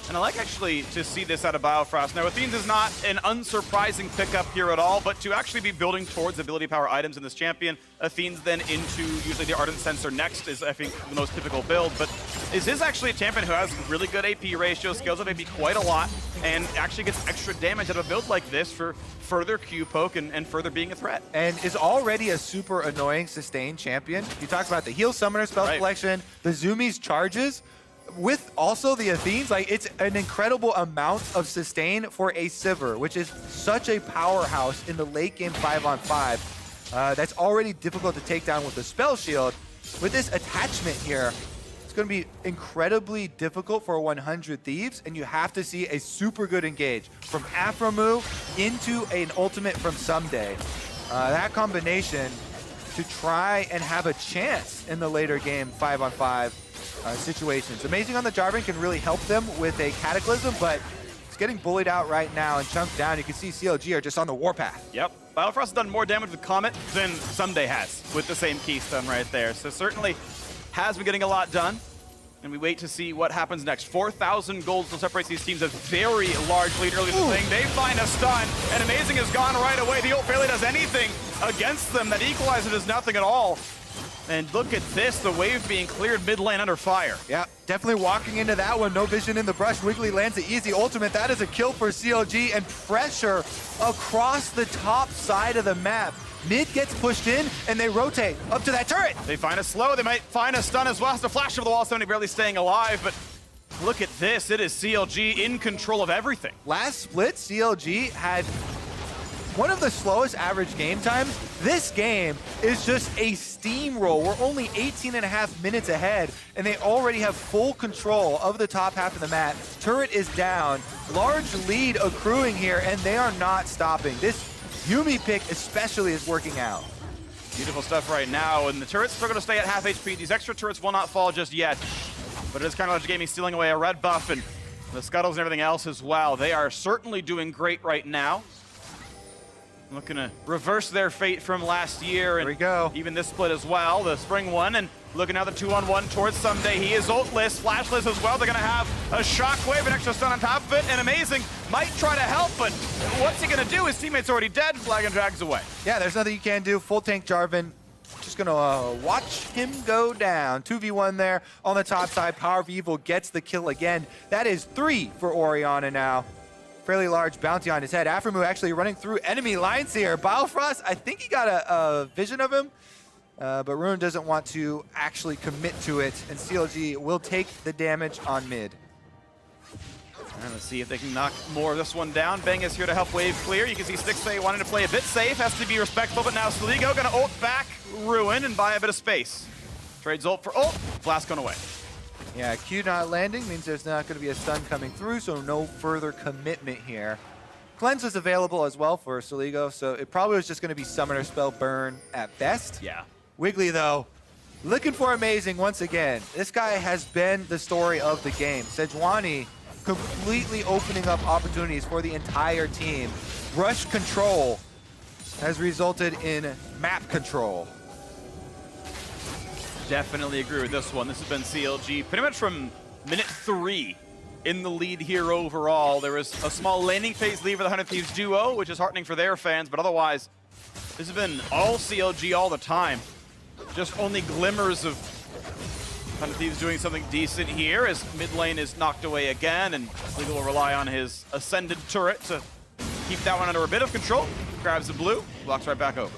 And I like actually to see this out of Biofrost. Now, Athenes is not an unsurprising pickup here at all, but to actually be building towards ability power items in this champion, Athenes then into usually the Ardent Sensor next is, I think, the most typical build. But is this actually a champion who has really good AP ratio, scales up AP quite a lot, and actually gets extra damage out of a build like this for further Q poke and further being a threat? And is already a super annoying sustained champion. You talked about the heal summoner spell collection, the Zoomies charges, with also the Athenes, like it's an incredible amount of sustain for a Sivir, which is such a powerhouse in the late game 5-on-5. That's already difficult to take down with the spell shield. With this attachment here, it's going to be incredibly difficult for 100 Thieves, and you have to see a super good engage from Aphromoo into an ultimate from Someday. That combination to try and have a chance in the later game 5-on-5 situations. Amazing on the Jarvan can really help them with a Cataclysm, but it's getting bullied out right now and chunked down. You can see CLG are just on the warpath. Yep. Biofrost has done more damage with Comet than Someday has with the same keystone right there. So certainly has been getting a lot done. And we wait to see what happens next. 4,000 gold still separates these teams. A very large lead early in the thing. They find a stun, and Amazing is gone right away. The ult barely does anything against them. That equalizer does nothing at all. And look at this, the wave being cleared mid lane under fire. Yeah, definitely walking into that one. No vision in the brush. Wiggly lands the easy ultimate. That is a kill for CLG, and pressure across the top side of the map. Mid gets pushed in, and they rotate up to that turret. They find a slow. They might find a stun as well. Has to flash over the wall. Somebody barely staying alive, but look at this. It is CLG in control of everything. Last split, CLG had one of the slowest average game times. This game is just a steamroll. We're only 18.5 minutes ahead, and they already have full control of the top half of the map. Turret is down. Large lead accruing here, and they are not stopping. This Yuumi pick especially is working out. Beautiful stuff right now, and the turret's still going to stay at half HP. These extra turrets will not fall just yet, but it is kind of like Gaming stealing away a red buff, and The Scuttles and everything else as well. They are certainly doing great right now. Looking to reverse their fate from last year. And we go. Even this split as well, the spring one. And looking at the 2-on-1 towards Someday. He is ultless, flashless as well. They're going to have a shockwave, an extra stun on top of it. And Amazing might try to help, but what's he going to do? His teammate's already dead. Flag and drags away. Yeah, there's nothing you can do. Full tank Jarvan. Just gonna watch him go down. 2v1 there on the top side. Power of Evil gets the kill again. That is 3 for Orianna now. Fairly large bounty on his head. Aphromoo actually running through enemy lines here. Biofrost, I think he got a vision of him, but Ruin doesn't want to actually commit to it, and CLG will take the damage on mid. And let's see if they can knock more of this one down. Bang is here to help wave clear. You can see Stixay wanting to play a bit safe, has to be respectful, but now Sligo gonna ult back Ruin and buy a bit of space. Trades ult for ult, blast gone away. Yeah, Q not landing means there's not going to be a stun coming through, so no further commitment here. Cleanse was available as well for Sligo, so it probably was just going to be Summoner Spell burn at best. Yeah. Wiggly, though, looking for Amazing once again. This guy has been the story of the game. Sejuani completely opening up opportunities for the entire team. Rush control has resulted in map control. Definitely agree with this one. This has been CLG pretty much from minute 3 in the lead here overall. There was a small landing phase lead for the 100 Thieves duo, which is heartening for their fans, but otherwise, this has been all CLG all the time. Just only glimmers of 100 Thieves doing something decent here as mid lane is knocked away again, and Legal will rely on his ascended turret to keep that one under a bit of control. Grabs the blue, walks right back over.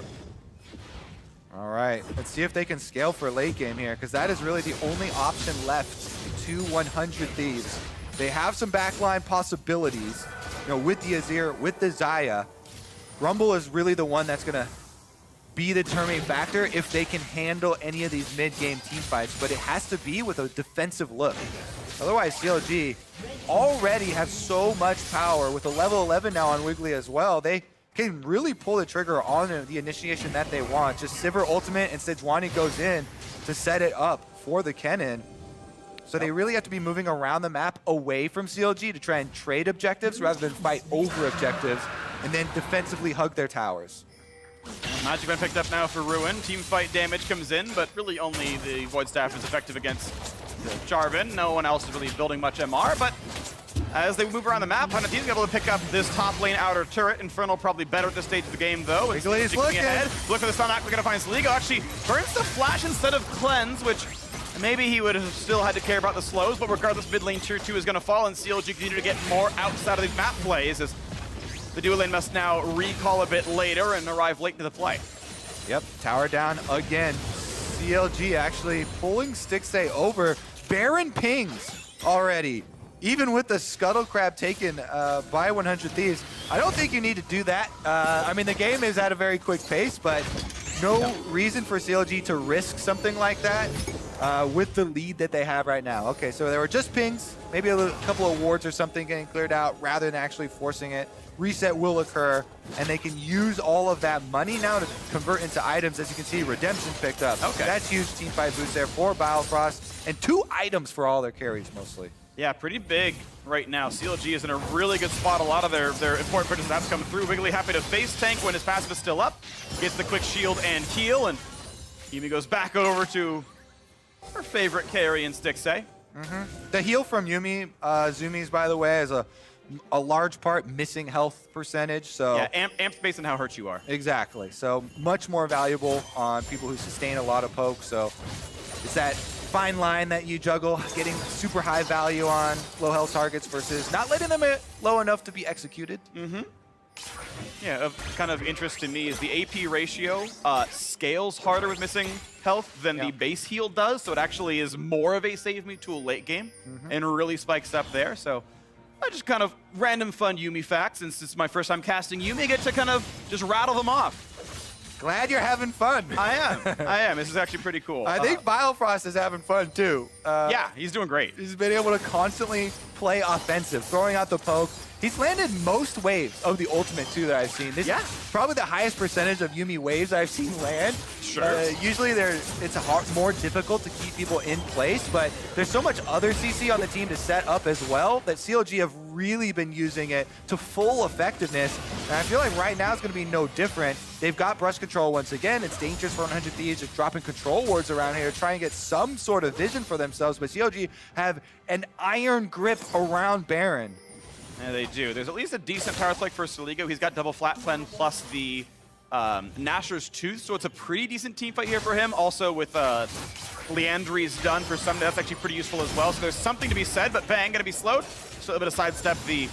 All right, let's see if they can scale for late game here, because that is really the only option left to 100 Thieves. They have some backline possibilities, you know, with the Azir, with the Xayah. Rumble is really the one that's gonna be the determining factor if they can handle any of these mid-game team fights, but it has to be with a defensive look. Otherwise, CLG already have so much power with a level 11 now on Wiggly as well. They can really pull the trigger on the initiation that they want. Just Sivir ultimate and Sejuani goes in to set it up for the Kennen. So they really have to be moving around the map away from CLG to try and trade objectives rather than fight over objectives and then defensively hug their towers. Magic been picked up now for Ruin. Team fight damage comes in, but really only the Void Staff is effective against Jarvan. No one else is really building much MR, but as they move around the map, Hunter Thieves able to pick up this top lane outer turret. Infernal probably better at this stage of the game, though. It's Wiggly's looking ahead. Look for the stun act. We're going to find Sligo. Actually, burns the flash instead of cleanse, which maybe he would have still had to care about the slows, but regardless, mid lane tier 2 is going to fall, and CLG continue to get more outside of these map plays as the duo lane must now recall a bit later and arrive late to the play. Yep, tower down again. CLG actually pulling Stixay over. Baron pings already. Even with the Scuttle Crab taken by 100 Thieves, I don't think you need to do that. I mean, the game is at a very quick pace, but no reason for CLG to risk something like that with the lead that they have right now. Okay, so there were just pings, maybe a couple of wards or something getting cleared out rather than actually forcing it. Reset will occur, and they can use all of that money now to convert into items. As you can see, Redemption picked up. Okay. That's huge teamfight boost there for Biofrost, and 2 items for all their carries mostly. Yeah, pretty big right now. CLG is in a really good spot. A lot of their important purchases have come through. Wiggly happy to face tank when his passive is still up. Gets the quick shield and heal, and Yumi goes back over to her favorite carry in Stixay. The heal from Yumi, Zoomies, by the way, is a large part missing health percentage. So yeah, amp's based on how hurt you are. Exactly. So much more valuable on people who sustain a lot of poke. So it's that fine line that you juggle, getting super high value on low health targets versus not letting them low enough to be executed. Yeah, of kind of interest to me is the AP ratio scales harder with missing health than the base heal does, so it actually is more of a save me tool late game and really spikes up there. So I just kind of random fun Yumi facts, since it's my first time casting Yumi, I get to kind of just rattle them off. Glad you're having fun. I am. This is actually pretty cool. I think Biofrost is having fun too. Yeah, he's doing great. He's been able to constantly play offensive, throwing out the poke, He's landed most waves of the ultimate too that I've seen. This is probably the highest percentage of Yuumi waves I've seen land. Sure. Usually it's more difficult to keep people in place, but there's so much other CC on the team to set up as well that CLG have really been using it to full effectiveness. And I feel like right now it's going to be no different. They've got brush control once again. It's dangerous for 100 Thieves just dropping control wards around here to try and get some sort of vision for themselves, but CLG have an iron grip around Baron. Yeah, they do. There's at least a decent power spike for Soligo. He's got double flat cleanse plus the Nashor's Tooth, so it's a pretty decent team fight here for him. Also with Leandri's done for some, that's actually pretty useful as well. So there's something to be said, but Bang gonna be slowed. So a little bit of sidestep the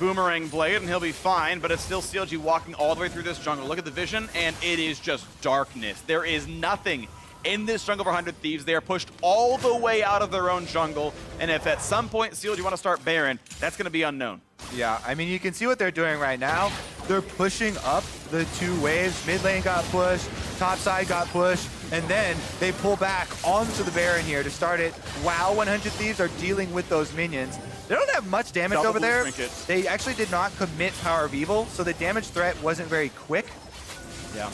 Boomerang Blade, and he'll be fine, but it's still CLG walking all the way through this jungle. Look at the vision, and it is just darkness. There is nothing in this jungle for 100 Thieves. They are pushed all the way out of their own jungle, and if at some point CLG want to start Baron, that's going to be unknown. Yeah, I mean, you can see what they're doing right now. They're pushing up the 2 waves. Mid lane got pushed, top side got pushed, and then they pull back onto the Baron here to start it while 100 Thieves are dealing with those minions. They don't have much damage over there. They actually did not commit Power of Evil, so the damage threat wasn't very quick. Yeah.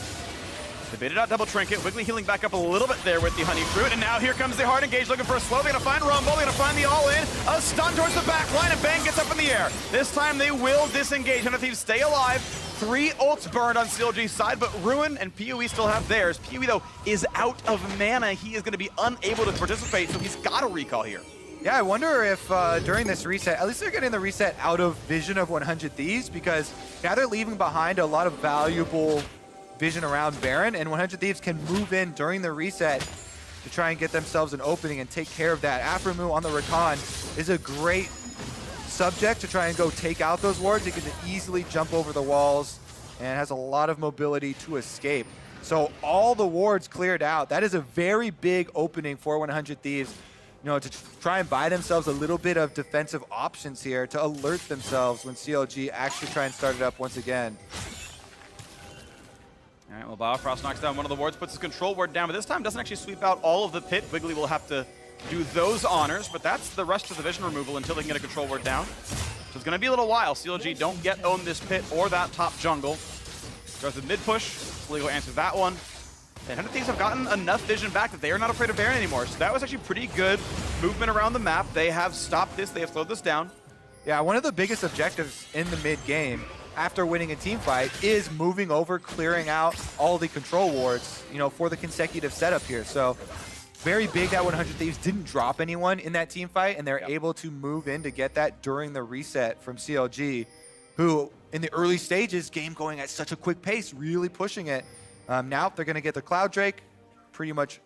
They baited out double trinket. Wiggly healing back up a little bit there with the honey fruit. And now here comes the hard engage looking for a slow. They're going to find Rumble. They're going to find the all-in. A stun towards the back line, and Bang gets up in the air. This time they will disengage. 100 Thieves stay alive. 3 ults burned on CLG's side, but Ruin and PoE still have theirs. PoE, though, is out of mana. He is going to be unable to participate, so he's got a recall here. Yeah, I wonder if during this reset, at least they're getting the reset out of vision of 100 Thieves, because now they're leaving behind a lot of valuable vision around Baron, and 100 Thieves can move in during the reset to try and get themselves an opening and take care of that. Aframu on the Rakan is a great subject to try and go take out those wards. He can easily jump over the walls and has a lot of mobility to escape. So all the wards cleared out. That is a very big opening for 100 Thieves, you know, to try and buy themselves a little bit of defensive options here to alert themselves when CLG actually try and start it up once again. All right, well, Biofrost knocks down one of the wards, puts his control ward down, but this time doesn't actually sweep out all of the pit. Wiggly will have to do those honors, but that's the rest of the vision removal until they can get a control ward down. So it's going to be a little while. CLG don't get own this pit or that top jungle. Starts with mid push. Soligo answers that one. And 100 Thieves have gotten enough vision back that they are not afraid of Baron anymore. So that was actually pretty good movement around the map. They have stopped this. They have slowed this down. Yeah, one of the biggest objectives in the mid game after winning a team fight is moving over, clearing out all the control wards, you know, for the consecutive setup here. So very big that 100 Thieves didn't drop anyone in that team fight, and they're able to move in to get that during the reset from CLG, who in the early stages, game going at such a quick pace, really pushing it. Now they're going to get the Cloud Drake pretty much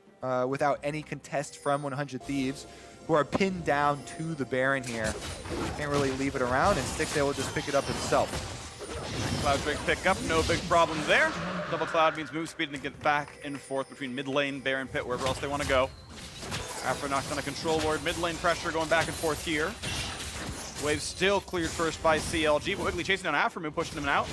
without any contest from 100 Thieves, who are pinned down to the Baron here. Can't really leave it around, and Stixay will just pick it up himself. Cloud Drake pick up, no big problem there. Double Cloud means move speed and get back and forth between mid lane, Baron pit, wherever else they want to go. After knocks on a control ward, mid lane pressure going back and forth here. Wave still cleared first by CLG, but Wiggly chasing down Aframu, pushing him out.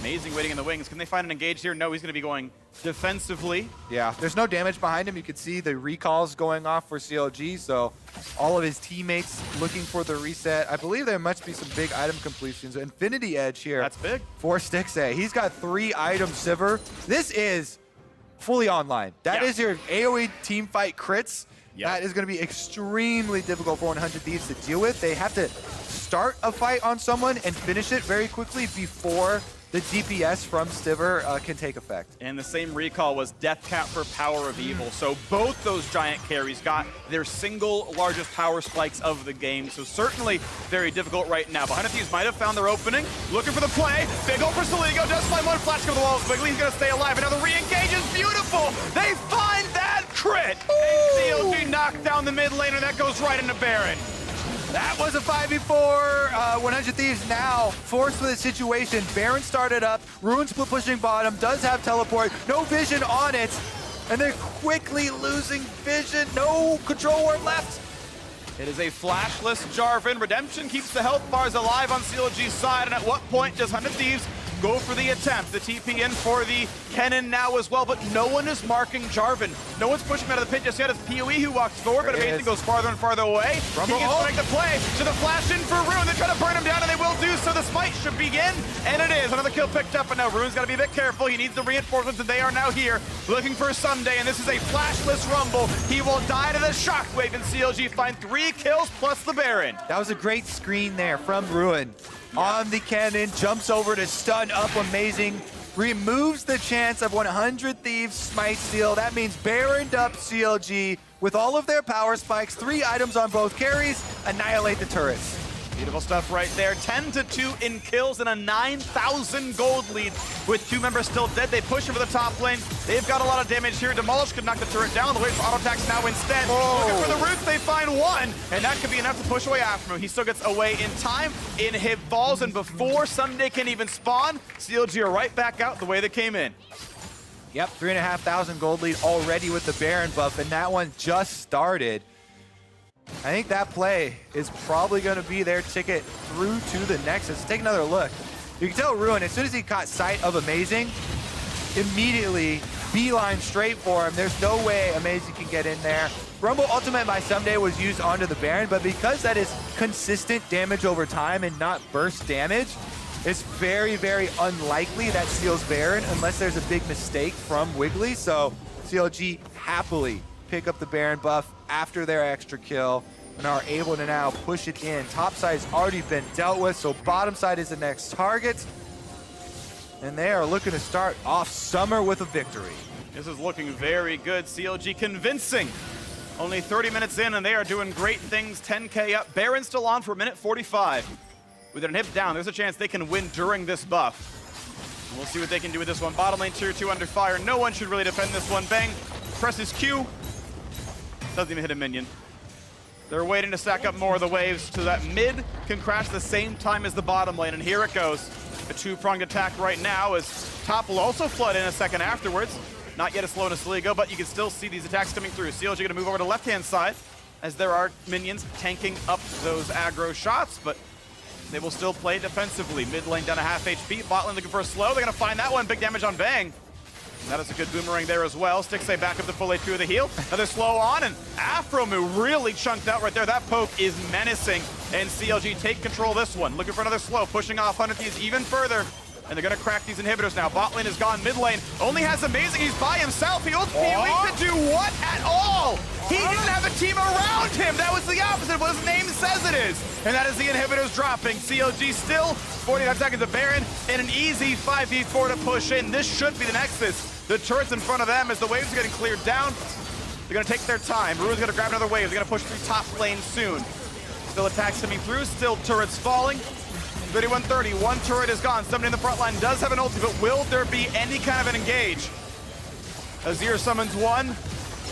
Amazing waiting in the wings. Can they find an engage here? No, he's going to be going defensively. Yeah, there's no damage behind him. You can see the recalls going off for CLG, so all of his teammates looking for the reset. I believe there must be some big item completions. Infinity Edge here. That's big. For Stixay. He's got 3 item Sivir. This is fully online. That is your AoE team fight crits. That is going to be extremely difficult for 100 Thieves to deal with. They have to start a fight on someone and finish it very quickly before the DPS from Sivir can take effect. And the same recall was Death Cap for Power of Evil. So both those giant carries got their single largest power spikes of the game. So certainly very difficult right now. But 100 Thieves might have found their opening. Looking for the play. Big ult for Soligo. Does find one flash over the walls. Wiggly's going to stay alive. Another re-engage is beautiful. They find that crit. And CLG knocked down the mid lane, and that goes right into Baron. That was a 5v4. 100 Thieves now forced with a situation. Baron started up. Ruin split pushing bottom. Does have teleport. No vision on it. And they're quickly losing vision. No control ward left. It is a flashless Jarvan. Redemption keeps the health bars alive on CLG's side. And at what point does 100 Thieves go for the attempt. The TP in for the Kennen now as well, but no one is marking Jarvan. No one's pushing him out of the pit just yet. It's PoE who walks forward, but Amazing goes farther and farther away. He gets to make the play, so the flash in for Rune. They try to burn him down, and they will do so. The smite should begin, and it is. Another kill picked up, but now Rune's got to be a bit careful. He needs the reinforcements, and they are now here looking for Sunday, and this is a flashless Rumble. He will die to the Shockwave, and CLG find 3 kills plus the Baron. That was a great screen there from Ruin. On the cannon, jumps over to stun up Amazing, removes the chance of 100 Thieves smite steal. That means Baroned up CLG with all of their power spikes, 3 items on both carries, annihilate the turrets. Beautiful stuff right there. 10-2 in kills and a 9,000 gold lead with 2 members still dead. They push him for the top lane. They've got a lot of damage here. Demolish could knock the turret down. The way for auto attacks now instead. Looking for the roots, they find 1, and that could be enough to push away after him. He still gets away in time. Inhib falls, and before Sunday can even spawn, CLG are right back out the way they came in. Yep, 3,500 gold lead already with the Baron buff, and that one just started. I think that play is probably going to be their ticket through to the Nexus. Let's take another look. You can tell Ruin, as soon as he caught sight of Amazing, immediately beeline straight for him. There's no way Amazing can get in there. Rumble Ultimate by Someday was used onto the Baron, but because that is consistent damage over time and not burst damage, it's very, very unlikely that steals Baron unless there's a big mistake from Wiggly. So CLG happily pick up the Baron buff after their extra kill and are able to now push it in. Top side's already been dealt with, so bottom side is the next target. And they are looking to start off summer with a victory. This is looking very good. CLG convincing. Only 30 minutes in, and they are doing great things. 10K up. Baron still on for a minute 45. With an hip down, there's a chance they can win during this buff. And we'll see what they can do with this one. Bottom lane tier 2 under fire. No one should really defend this one. Bang. Presses Q. Doesn't even hit a minion. They're waiting to stack up more of the waves so that mid can crash the same time as the bottom lane, and here it goes. A 2-pronged attack right now as top will also flood in a second afterwards. Not yet as slow as Sligo, but you can still see these attacks coming through. CLG gonna move over to left-hand side as there are minions tanking up those aggro shots, but they will still play defensively. Mid lane down to half HP, bot lane looking for a slow. They're gonna find that one, big damage on Bang. That is a good boomerang there as well. Stixxay back up to full HP with a heal. Another slow on, and Afromu really chunked out right there. That poke is menacing, and CLG take control of this one. Looking for another slow, pushing off 100 Thieves even further. And they're gonna crack these inhibitors now. Bot lane is gone, mid lane only has Amazing. He's by himself. He ults PoE to do what at all? He didn't have a team around him. That was the opposite of what his name says it is. And that is the inhibitors dropping. CLG still 49 seconds of Baron and an easy 5v4 to push in. This should be the Nexus. The turret's in front of them as the waves are getting cleared down. They're gonna take their time. Ruin's gonna grab another wave. They're gonna push through top lane soon. Still attacks coming through, still turrets falling. 31-30, one turret is gone. Somebody in the front line does have an ulti, but will there be any kind of an engage? Azir summons one.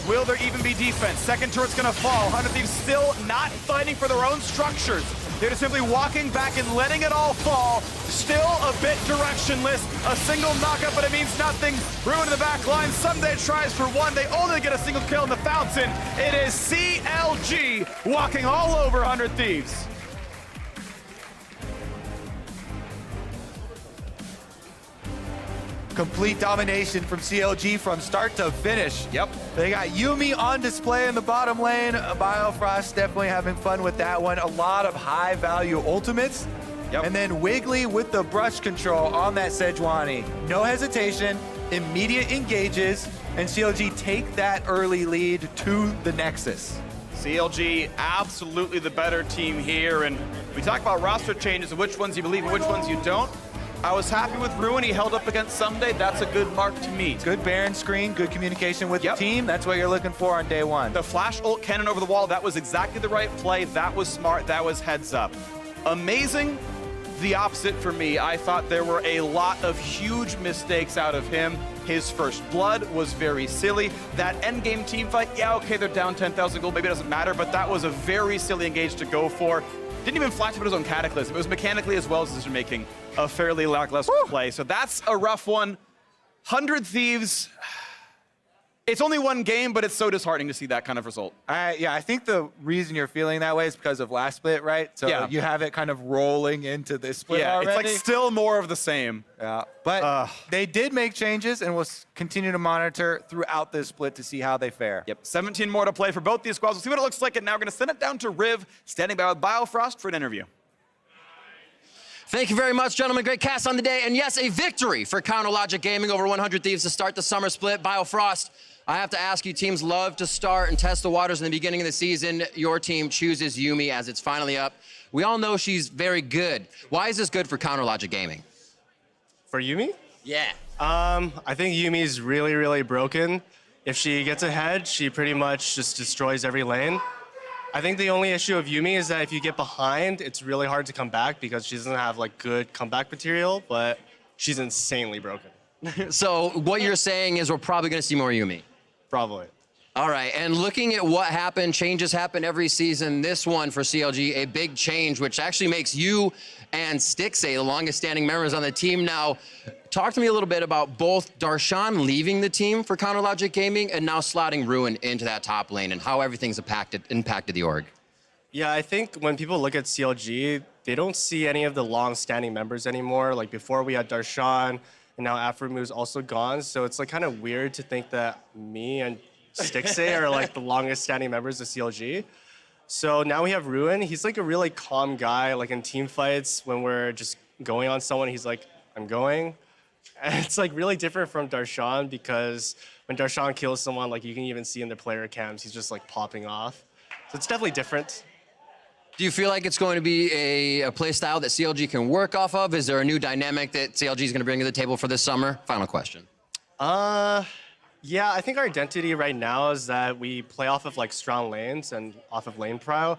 Will there even be defense? Second turret's gonna fall. 100 Thieves still not fighting for their own structures. They're just simply walking back and letting it all fall. Still a bit directionless. A single knockup, but it means nothing. Ruin in the back line. Sunday tries for one. They only get a single kill in the fountain. It is CLG walking all over 100 Thieves. Complete domination from CLG from start to finish. Yep. They got Yuumi on display in the bottom lane. Biofrost definitely having fun with that one. A lot of high value ultimates. Yep. And then Wiggly with the brush control on that Sejuani. No hesitation, immediate engages, and CLG take that early lead to the Nexus. CLG absolutely the better team here, and we talk about roster changes and which ones you believe and which ones you don't. I was happy with Ruin. He held up against Sunday. That's a good mark to me. Good Baron screen, good communication with the team. That's what you're looking for on day one. The flash ult cannon over the wall, that was exactly the right play. That was smart. That was heads up. Amazing, the opposite for me. I thought there were a lot of huge mistakes out of him. His first blood was very silly. That endgame team fight, yeah, okay, they're down 10,000 gold. Maybe it doesn't matter, but that was a very silly engage to go for. Didn't even flash his own Cataclysm. It was mechanically as well as decision-making a fairly lackluster play. So that's a rough one. 100 Thieves, It's only one game, but it's so disheartening to see that kind of result. Yeah, I think the reason you're feeling that way is because of last split, right? So Yeah. you have it kind of rolling into this split already. It's like still more of the same. Yeah, but they did make changes, and we'll continue to monitor throughout this split to see how they fare. Yep, 17 more to play for both these squads. We'll see what it looks like, and now we're going to send it down to Riv, standing by with Biofrost for an interview. Thank you very much, gentlemen. Great cast on the day. And yes, a victory for Counterlogic Gaming over 100 Thieves to start the summer split. Biofrost, I have to ask you, teams love to start and test the waters in the beginning of the season. Your team chooses Yuumi as it's finally up. We all know she's very good. Why is this good for Counterlogic Gaming? For Yuumi? Yeah. I think Yumi's really, really broken. If she gets ahead, she pretty much just destroys every lane. I think the only issue of Yuumi is that if you get behind, it's really hard to come back because she doesn't have like good comeback material, but she's insanely broken. So what you're saying is we're probably going to see more Yuumi. Probably. All right, and looking at what happened, changes happen every season. This one for CLG, a big change, which actually makes you and Stixay the longest standing members on the team now. Talk to me a little bit about both Darshan leaving the team for Counterlogic Gaming and now slotting Ruin into that top lane and how everything's impacted the org. Yeah, I think when people look at CLG, they don't see any of the long-standing members anymore. Like before we had Darshan, and now Afromu's also gone. So it's like kind of weird to think that me and Stixay are like the longest standing members of CLG. So now we have Ruin. He's like a really calm guy, like in team fights when we're just going on someone, he's like, I'm going. And it's like really different from Darshan because when Darshan kills someone, like you can even see in the player cams, he's just like popping off. So it's definitely different. Do you feel like it's going to be a play style that CLG can work off of? Is there a new dynamic that CLG is going to bring to the table for this summer? Final question. Yeah, I think our identity right now is that we play off of like strong lanes and off of lane prio.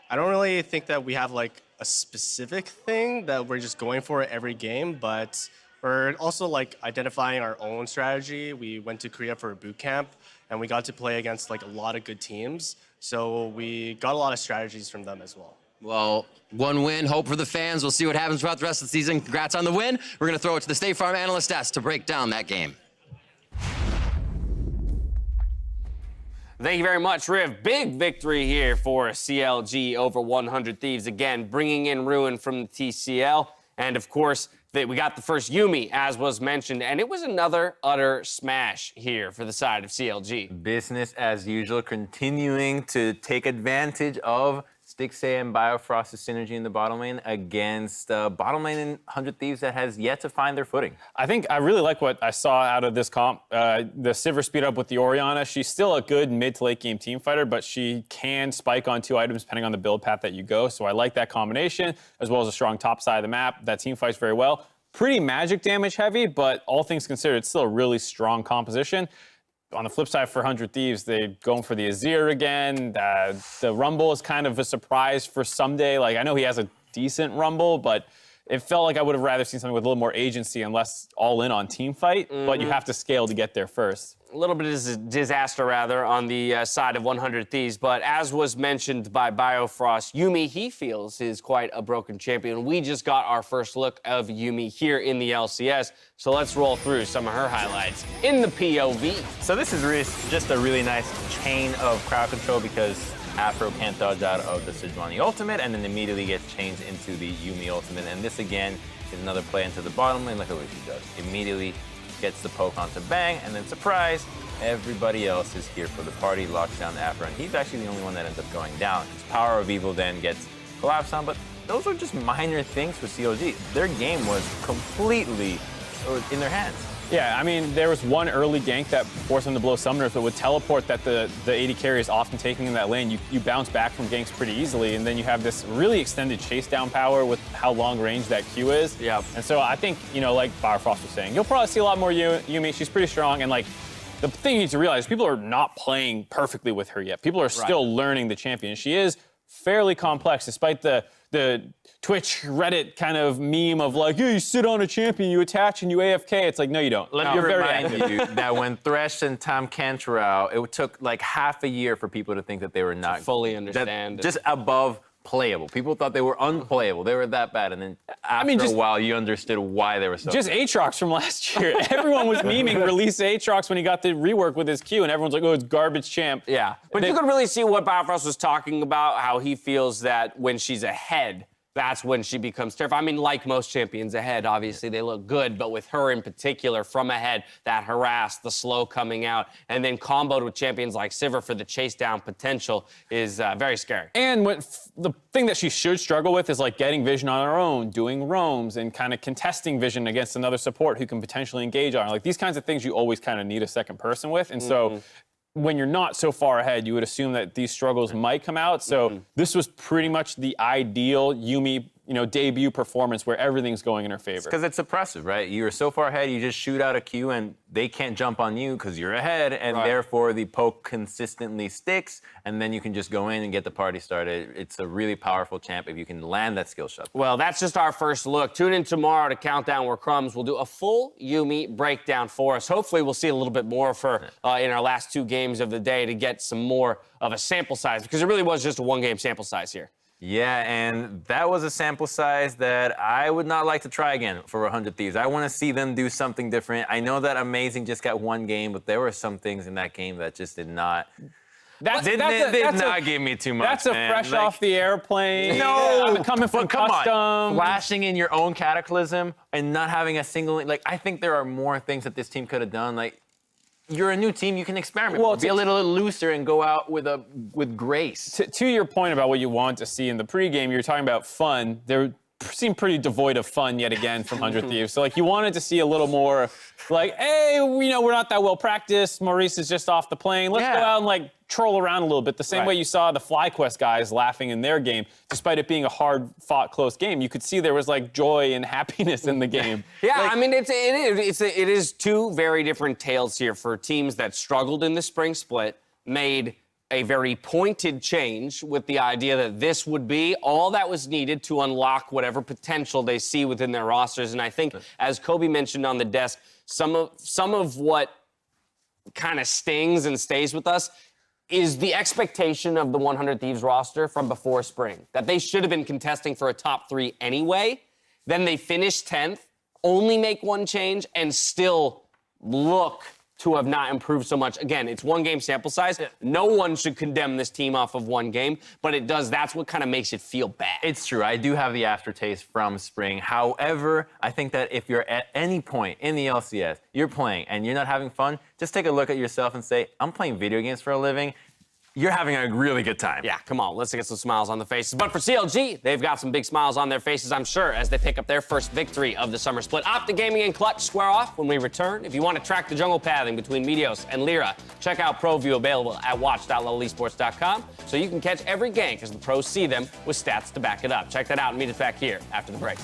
I don't really think that we have like a specific thing that we're just going for every game, but we're also like identifying our own strategy. We went to Korea for a boot camp and we got to play against like a lot of good teams. So we got a lot of strategies from them as well. Well, one win, hope for the fans. We'll see what happens throughout the rest of the season. Congrats on the win. We're going to throw it to the State Farm analyst desk to break down that game. Thank you very much, Riv. Big victory here for CLG over 100 Thieves. Again, bringing in Ruin from the TCL. And, of course, we got the first Yuumi, as was mentioned. And it was another utter smash here for the side of CLG. Business as usual, continuing to take advantage of Stixay and Biofrost's synergy in the bottom lane against bottom lane in 100 Thieves that has yet to find their footing. I think I really like what I saw out of this comp. The Sivir speed up with the Orianna. She's still a good mid to late game team fighter, but she can spike on 2 items depending on the build path that you go. So I like that combination, as well as a strong top side of the map. That team fights very well. Pretty magic damage heavy, but all things considered, it's still a really strong composition. On the flip side, for 100 Thieves, they're going for the Azir again. The Rumble is kind of a surprise for someday. Like, I know he has a decent Rumble, but it felt like I would have rather seen something with a little more agency and less all in on team fight, but you have to scale to get there first. A little bit of disaster, rather, on the side of 100 Thieves. But as was mentioned by Biofrost, Yuumi, he feels, is quite a broken champion. We just got our first look of Yuumi here in the LCS. So let's roll through some of her highlights in the POV. So this is just a really nice chain of crowd control because Afro can't dodge out of the Sejuani ultimate and then immediately gets changed into the Yuumi ultimate. And this, again, is another play into the bottom lane. Look at what she does. Immediately gets the poke onto Bang, and then surprise, everybody else is here for the party, locks down Afro, and he's actually the only one that ends up going down. His Power of Evil then gets collapsed on, but those are just minor things for CLG. Their game was completely in their hands. Yeah, I mean, there was one early gank that forced them to blow Summoners, but with teleport that the AD carry is often taking in that lane, you bounce back from ganks pretty easily, and then you have this really extended chase down power with how long range that Q is. Yeah. And so I think, you know, like Firefrost was saying, you'll probably see a lot more Yuumi. She's pretty strong, and like, the thing you need to realize, people are not playing perfectly with her yet. People are still learning the champion. She is fairly complex, despite the Twitch, Reddit kind of meme of like, yeah, you sit on a champion, you attach, and you AFK. It's like, no, you don't. Let me remind you that when Thresh and Tom Cantrell, it took like half a year for people to think that they were not fully understand. Just above playable. People thought they were unplayable. They were that bad. And then after a while, you understood why they were so Just good. Aatrox from last year. Everyone was memeing release Aatrox when he got the rework with his Q, and everyone's like, oh, it's garbage champ. Yeah, but you could really see what Biofrost was talking about, how he feels that when she's ahead, that's when she becomes terrifying. I mean, like most champions ahead, obviously they look good, but with her in particular, from ahead, that harass, the slow coming out, and then comboed with champions like Sivir for the chase down potential is very scary. And the thing that she should struggle with is like getting vision on her own, doing roams, and kind of contesting vision against another support who can potentially engage on her. Like these kinds of things you always kind of need a second person with. And so when you're not so far ahead, you would assume that these struggles might come out. So this was pretty much the ideal Yuumi, debut performance where everything's going in her favor. Because it's oppressive, right? You're so far ahead, you just shoot out a Q and they can't jump on you because you're ahead, and therefore the poke consistently sticks, and then you can just go in and get the party started. It's a really powerful champ if you can land that skill shot. Well, that's just our first look. Tune in tomorrow to Countdown Where Crumbs. We'll do a full Yuumi breakdown for us. Hopefully we'll see a little bit more of her in our last 2 games of the day to get some more of a sample size, because it really was just a 1-game sample size here. Yeah, and that was a sample size that I would not like to try again for 100 Thieves. I want to see them do something different. I know that Amazing just got 1 game, but there were some things in that game that just did not... Did not give me too much, That's a fresh off the airplane. No, coming from come custom. on. Flashing in your own Cataclysm and not having a single... I think there are more things that this team could have done. You're a new team, you can experiment. Well, be a little looser and go out with grace. To your point about what you want to see in the pregame, you're talking about fun. They seem pretty devoid of fun yet again from 100 Thieves. So, you wanted to see a little more, hey, we're not that well practiced. Maurice is just off the plane. Let's go out and, troll around a little bit. The same way you saw the FlyQuest guys laughing in their game, despite it being a hard-fought, close game. You could see there was, joy and happiness in the game. Yeah, I mean, it is 2 very different tales here for teams that struggled in the spring split, made a very pointed change with the idea that this would be all that was needed to unlock whatever potential they see within their rosters. And I think, as Kobe mentioned on the desk, some of what kind of stings and stays with us is the expectation of the 100 Thieves roster from before spring, that they should have been contesting for a top 3 anyway. Then they finish 10th, only make 1 change, and still look to have not improved so much. Again, it's 1-game sample size. No one should condemn this team off of 1 game, but that's what kind of makes it feel bad. It's true. I do have the aftertaste from spring. However, I think that if you're at any point in the LCS, you're playing and you're not having fun, just take a look at yourself and say, I'm playing video games for a living. You're having a really good time. Yeah, come on, let's get some smiles on the faces. But for CLG, they've got some big smiles on their faces, I'm sure, as they pick up their first victory of the summer split. Optic Gaming and Clutch square off when we return. If you want to track the jungle pathing between Meteos and Lyra, check out ProView, available at watch.lowlesports.com, so you can catch every game because the pros see them with stats to back it up. Check that out and meet us back here after the break.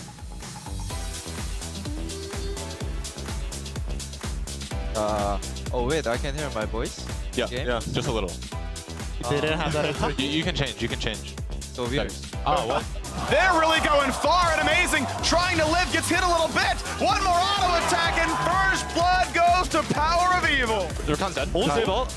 Oh wait, I can hear my voice? Yeah, just a little. They didn't have that. You can change. So weird. Oh, what? They're really going far and Amazing. Trying to live, gets hit a little bit. 1 more auto attack, and first blood goes to Power of Evil. Rakan's dead. Ult, save ult.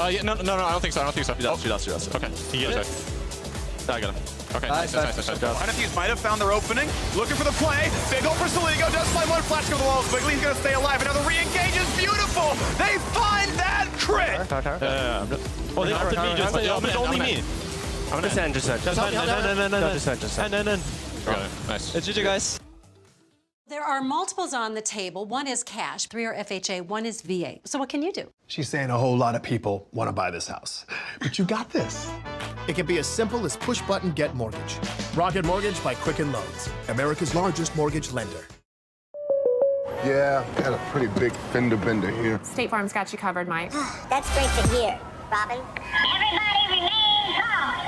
Yeah, no, I don't think so. She does. Okay, he gets it. I got him. Okay, nice. 100 Thieves might have found their opening. Looking for the play. Big ult for Soligo. Does find 1 flash go to the wall. Quickly, he's going to stay alive. Another re-engage is beautiful. They find that crit. Oh, they ulted me just. It's only me. I'm gonna send. Just send. No. Okay, nice. It's GG, guys. There are multiples on the table. 1 is cash, 3 are FHA, 1 is VA. So what can you do? She's saying a whole lot of people want to buy this house. But you got this. It can be as simple as push button get mortgage. Rocket Mortgage by Quicken Loans, America's largest mortgage lender. Yeah, got a pretty big fender bender here. State Farm's got you covered, Mike. That's great to hear, Robin. Everybody remain calm.